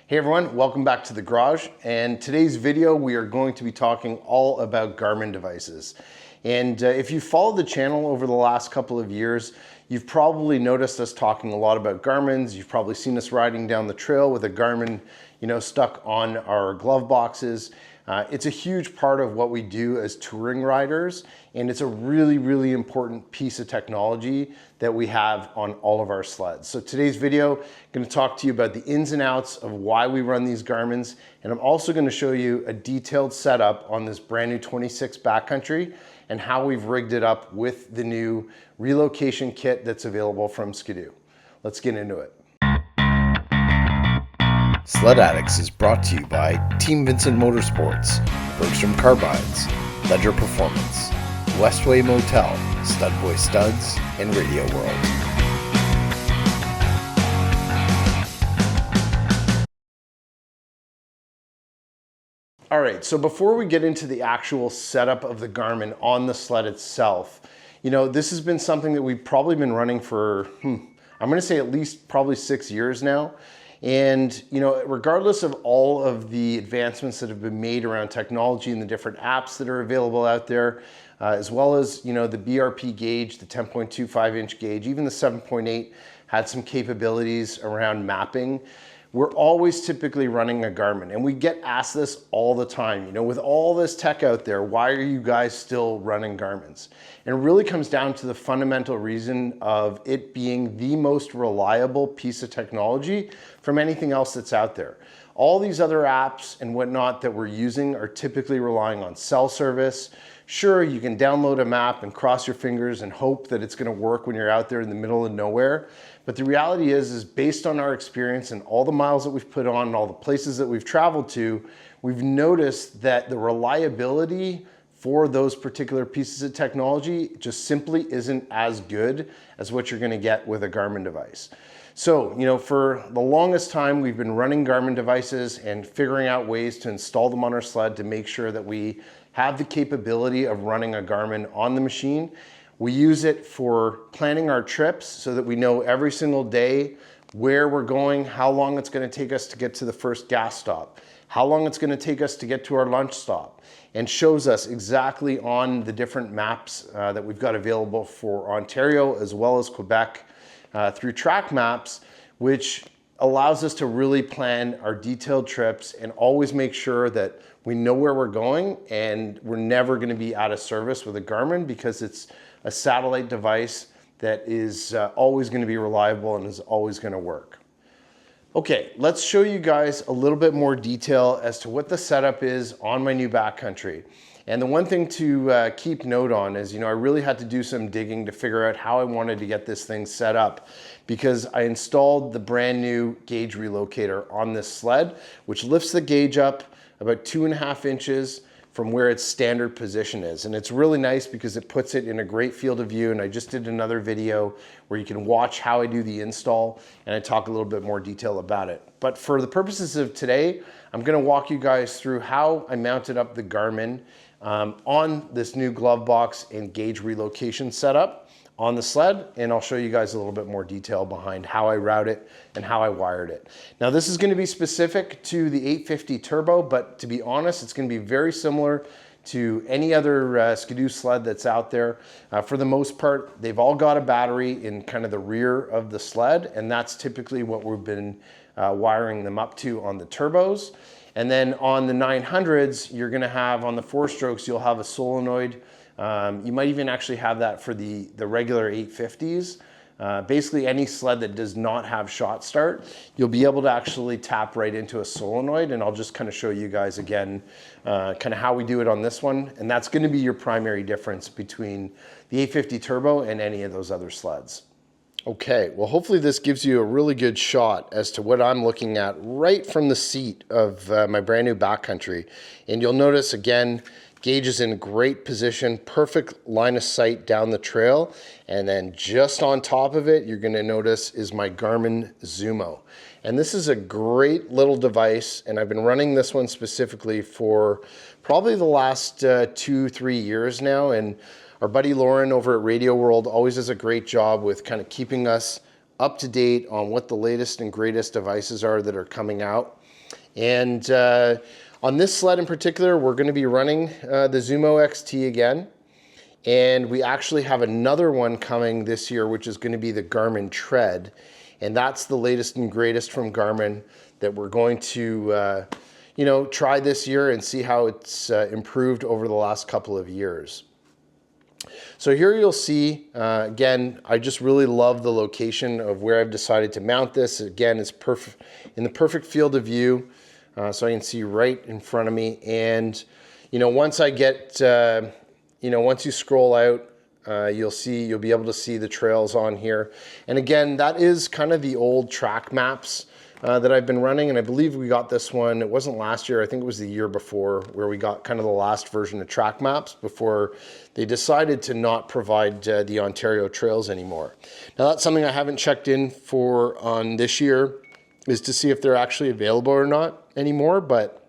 Hey everyone, welcome back to the garage. And today's video, we are going to be talking all about Garmin devices. And if you followed the channel over the last couple of years, you've probably noticed us talking a lot about Garmin's. You've probably seen us riding down the trail with a Garmin, stuck on our glove boxes. It's a huge part of what we do as touring riders, and it's a really, really important piece of technology that we have on all of our sleds. So today's video, I'm going to talk to you about the ins and outs of why we run these Garmin's, and I'm also going to show you a detailed setup on this brand new 26 Backcountry and how we've rigged it up with the new relocation kit that's available from Skidoo. Let's get into it. Sledaddicz is brought to you by Team Vincent Motorsports, Bergstrom Carbines, Ledger Performance, Westway Motel, Studboy Studs, and Radio World. All right, so before we get into the actual setup of the Garmin on the sled itself, this has been something that we've probably been running for, I'm gonna say at least probably 6 years now. And, regardless of all of the advancements that have been made around technology and the different apps that are available out there, as well as, the BRP gauge, the 10.25-inch gauge, even the 7.8 had some capabilities around mapping. We're always typically running a Garmin, and we get asked this all the time, with all this tech out there, why are you guys still running Garmin's? And it really comes down to the fundamental reason of it being the most reliable piece of technology from anything else that's out there. All these other apps and whatnot that we're using are typically relying on cell service. Sure, you can download a map and cross your fingers and hope that it's going to work when you're out there in the middle of nowhere. But the reality is based on our experience and all the miles that we've put on and all the places that we've traveled to, we've noticed that the reliability for those particular pieces of technology just simply isn't as good as what you're going to get with a Garmin device. So, for the longest time, we've been running Garmin devices and figuring out ways to install them on our sled to make sure that we have the capability of running a Garmin on the machine. We use it for planning our trips so that we know every single day where we're going, how long it's going to take us to get to the first gas stop, how long it's going to take us to get to our lunch stop, and shows us exactly on the different maps that we've got available for Ontario as well as Quebec through track maps, which allows us to really plan our detailed trips and always make sure that we know where we're going, and we're never going to be out of service with a Garmin because it's a satellite device that is always going to be reliable and is always going to work. Okay, let's show you guys a little bit more detail as to what the setup is on my new Backcountry. And the one thing to keep note on is, I really had to do some digging to figure out how I wanted to get this thing set up, because I installed the brand new gauge relocator on this sled, which lifts the gauge up about 2.5 inches from where its standard position is. And it's really nice because it puts it in a great field of view. And I just did another video where you can watch how I do the install, and I talk a little bit more detail about it. But for the purposes of today, I'm gonna walk you guys through how I mounted up the Garmin on this new glove box and gauge relocation setup on the sled, and I'll show you guys a little bit more detail behind how I route it and how I wired it. Now, this is going to be specific to the 850 Turbo, but to be honest, it's going to be very similar to any other skidoo sled that's out there. For the most part, they've all got a battery in kind of the rear of the sled, and that's typically what we've been wiring them up to on the turbos. And then on the 900s, you're going to have, on the 4-strokes, you'll have a solenoid. You might even actually have that for the regular 850s. Basically any sled that does not have shot start, you'll be able to actually tap right into a solenoid, and I'll just kind of show you guys again kind of how we do it on this one. And that's going to be your primary difference between the 850 Turbo and any of those other sleds. Okay, well, hopefully this gives you a really good shot as to what I'm looking at right from the seat of my brand new Backcountry. And you'll notice again, gauge is in great position, perfect line of sight down the trail. And then just on top of it, you're gonna notice is my Garmin Zumo. And this is a great little device, and I've been running this one specifically for probably the last 2-3 years now. And our buddy Lauren over at Radio World always does a great job with kind of keeping us up to date on what the latest and greatest devices are that are coming out. And on this sled in particular, we're going to be running the Zumo XT again. And we actually have another one coming this year, which is going to be the Garmin Tread. And that's the latest and greatest from Garmin that we're going to try this year and see how it's improved over the last couple of years. So here you'll see, again, I just really love the location of where I've decided to mount this. Again, it's perfect in the perfect field of view, so I can see right in front of me. And once I get, once you scroll out, you'll be able to see the trails on here. And again, that is kind of the old track maps that I've been running, and I believe we got this one, it wasn't last year, I think it was the year before, where we got kind of the last version of track maps before they decided to not provide the Ontario trails anymore. Now that's something I haven't checked in for on this year, is to see if they're actually available or not anymore, but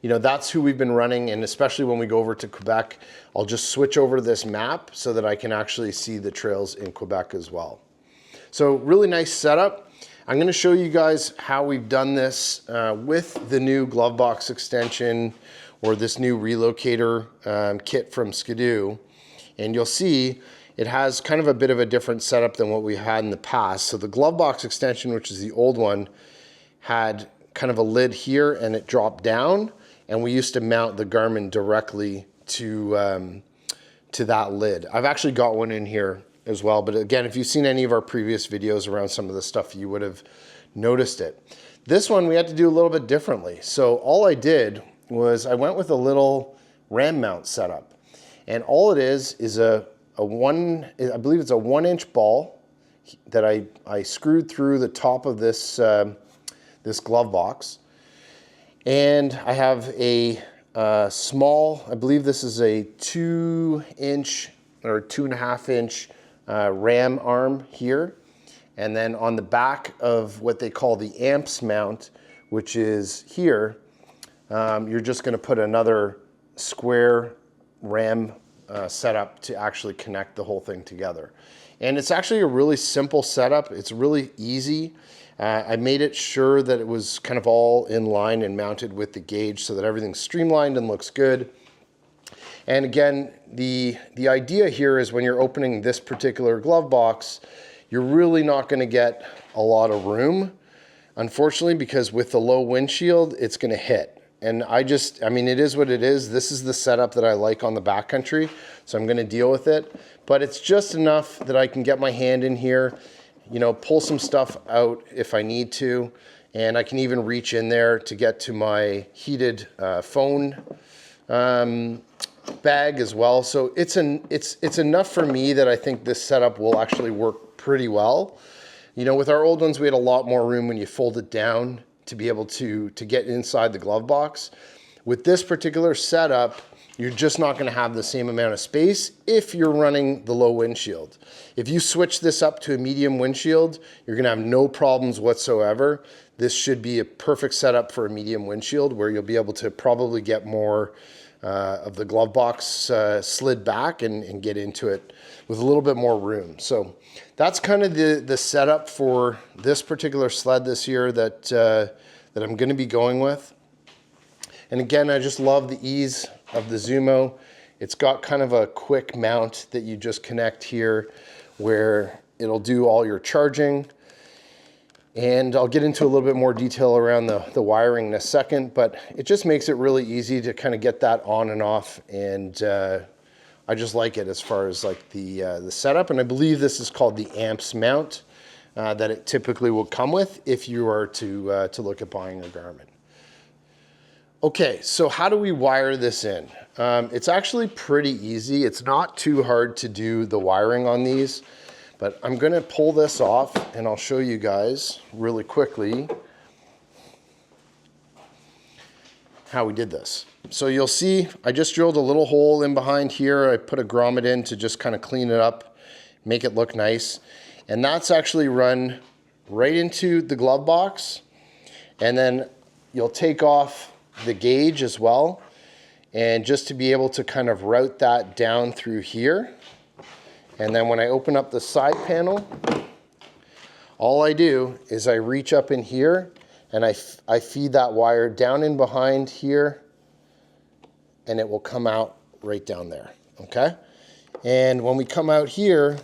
that's who we've been running, and especially when we go over to Quebec, I'll just switch over to this map so that I can actually see the trails in Quebec as well. So really nice setup. I'm going to show you guys how we've done this with the new glove box extension or this new Relocator kit from Skidoo. And you'll see it has kind of a bit of a different setup than what we had in the past. So the glove box extension, which is the old one, had kind of a lid here and it dropped down. And we used to mount the Garmin directly to that lid. I've actually got one in here as well, but again, if you've seen any of our previous videos around some of the stuff, you would have noticed it. This one we had to do a little bit differently. So all I did was I went with a little ram mount setup, and all it is I believe it's a 1-inch ball that I screwed through the top of this this glove box, and I have a small, I believe this is a 2-inch or 2.5-inch ram arm here, and then on the back of what they call the amps mount, which is here, you're just going to put another square ram setup to actually connect the whole thing together. And it's actually a really simple setup. It's really easy. I made it sure that it was kind of all in line and mounted with the gauge so that everything's streamlined and looks good. And again, the idea here is when you're opening this particular glove box, you're really not going to get a lot of room, unfortunately, because with the low windshield, it's going to hit. And I mean, it is what it is. This is the setup that I like on the backcountry, so I'm going to deal with it. But it's just enough that I can get my hand in here, pull some stuff out if I need to, and I can even reach in there to get to my heated phone bag as well. So it's enough for me that I think this setup will actually work pretty well. With our old ones, we had a lot more room when you fold it down to be able to get inside the glove box. With this particular setup, you're just not going to have the same amount of space if you're running the low windshield. If you switch this up to a medium windshield, you're going to have no problems whatsoever. This should be a perfect setup for a medium windshield where you'll be able to probably get more of the glove box slid back and get into it with a little bit more room. So that's kind of the setup for this particular sled this year that I'm going to be going with. And again, I just love the ease of the Zumo. It's got kind of a quick mount that you just connect here where it'll do all your charging. And I'll get into a little bit more detail around the wiring in a second, but it just makes it really easy to kind of get that on and off. And I just like it as far as like the setup. And I believe this is called the amps mount that it typically will come with if you are to look at buying a Garmin. Okay, so how do we wire this in? It's actually pretty easy. It's not too hard to do the wiring on these. But I'm going to pull this off and I'll show you guys really quickly how we did this. So you'll see I just drilled a little hole in behind here. I put a grommet in to just kind of clean it up, make it look nice. And that's actually run right into the glove box. And then you'll take off the gauge as well. And just to be able to kind of route that down through here. And then when I open up the side panel, All I do is I reach up in here and I feed that wire down in behind here, and it will come out right down there, okay? And when we come out here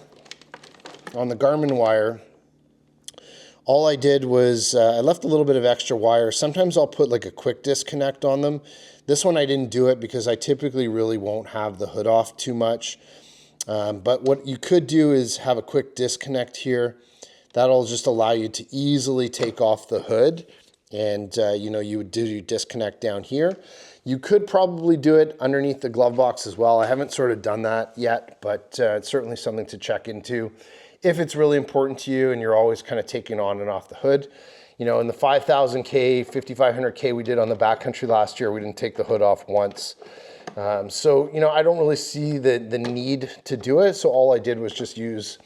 on the Garmin wire, all I did was I left a little bit of extra wire. Sometimes I'll put like a quick disconnect on them. This one I didn't do it because I typically really won't have the hood off too much. But what you could do is have a quick disconnect here. That'll just allow you to easily take off the hood, and you would do your disconnect down here. You could probably do it underneath the glove box as well. I haven't sort of done that yet, but it's certainly something to check into if it's really important to you and you're always kind of taking on and off the hood. In the 5,000K, 5,500K we did on the Backcountry last year, we didn't take the hood off once. So I don't really see the need to do it. So all I did was just use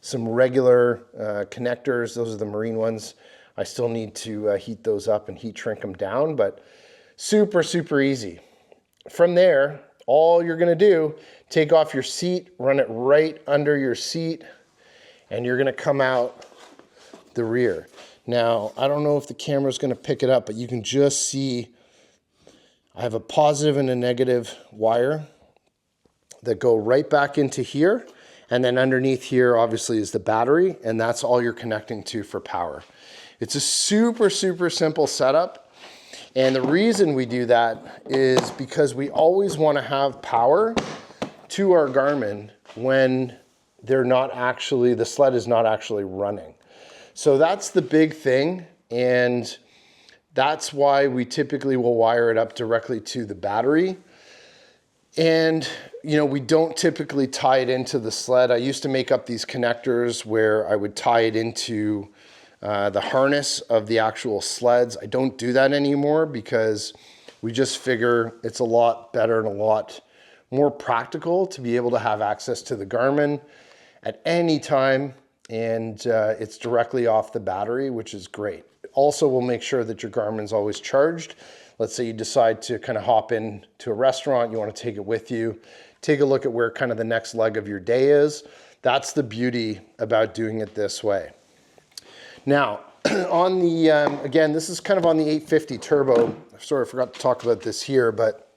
some regular connectors. Those are the marine ones. I still need to heat those up and heat shrink them down, but super, super easy. From there, all you're gonna do, take off your seat, run it right under your seat, and you're gonna come out the rear. Now, I don't know if the camera's gonna pick it up, but you can just see I have a positive and a negative wire that go right back into here. And then underneath here, obviously, is the battery, and that's all you're connecting to for power. It's a super, super simple setup. And the reason we do that is because we always want to have power to our Garmin when the sled is not actually running. So that's the big thing. And that's why we typically will wire it up directly to the battery. And, we don't typically tie it into the sled. I used to make up these connectors where I would tie it into the harness of the actual sleds. I don't do that anymore because we just figure it's a lot better and a lot more practical to be able to have access to the Garmin at any time. And it's directly off the battery, which is great. Also, we'll make sure that your Garmin's always charged. Let's say you decide to kind of hop in to a restaurant, you want to take it with you. Take a look at where kind of the next leg of your day is. That's the beauty about doing it this way. Now, on the, again, this is kind of on the 850 Turbo. Sorry, I forgot to talk about this here, but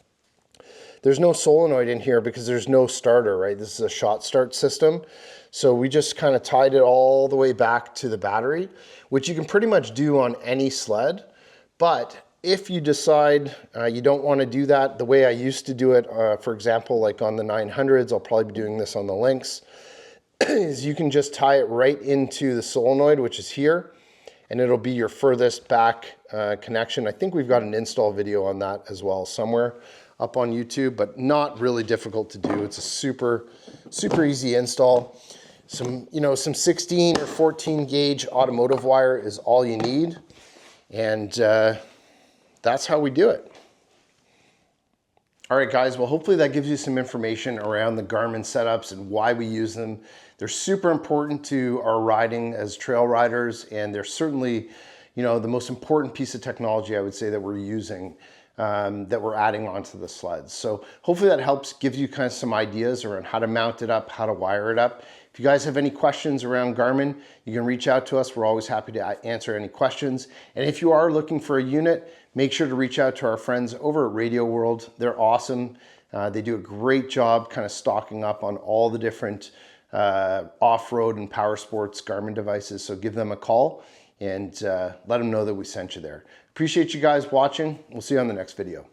there's no solenoid in here because there's no starter, right? This is a shot start system. So we just kind of tied it all the way back to the battery, which you can pretty much do on any sled. But if you decide you don't want to do that, the way I used to do it, for example, like on the 900s, I'll probably be doing this on the LinQs, is you can just tie it right into the solenoid, which is here, and it'll be your furthest back connection. I think we've got an install video on that as well somewhere up on YouTube, but not really difficult to do. It's a super, super easy install. Some 16 or 14 gauge automotive wire is all you need. And that's how we do it. All right, guys, well, hopefully that gives you some information around the Garmin setups and why we use them. They're super important to our riding as trail riders, and they're certainly, the most important piece of technology I would say that we're using, that we're adding onto the sleds. So hopefully that helps give you kind of some ideas around how to mount it up, how to wire it up. If you guys have any questions around Garmin, you can reach out to us. We're always happy to answer any questions. And if you are looking for a unit, make sure to reach out to our friends over at Radio World. They're awesome. They do a great job kind of stocking up on all the different off-road and power sports Garmin devices. So give them a call and let them know that we sent you there. Appreciate you guys watching. We'll see you on the next video.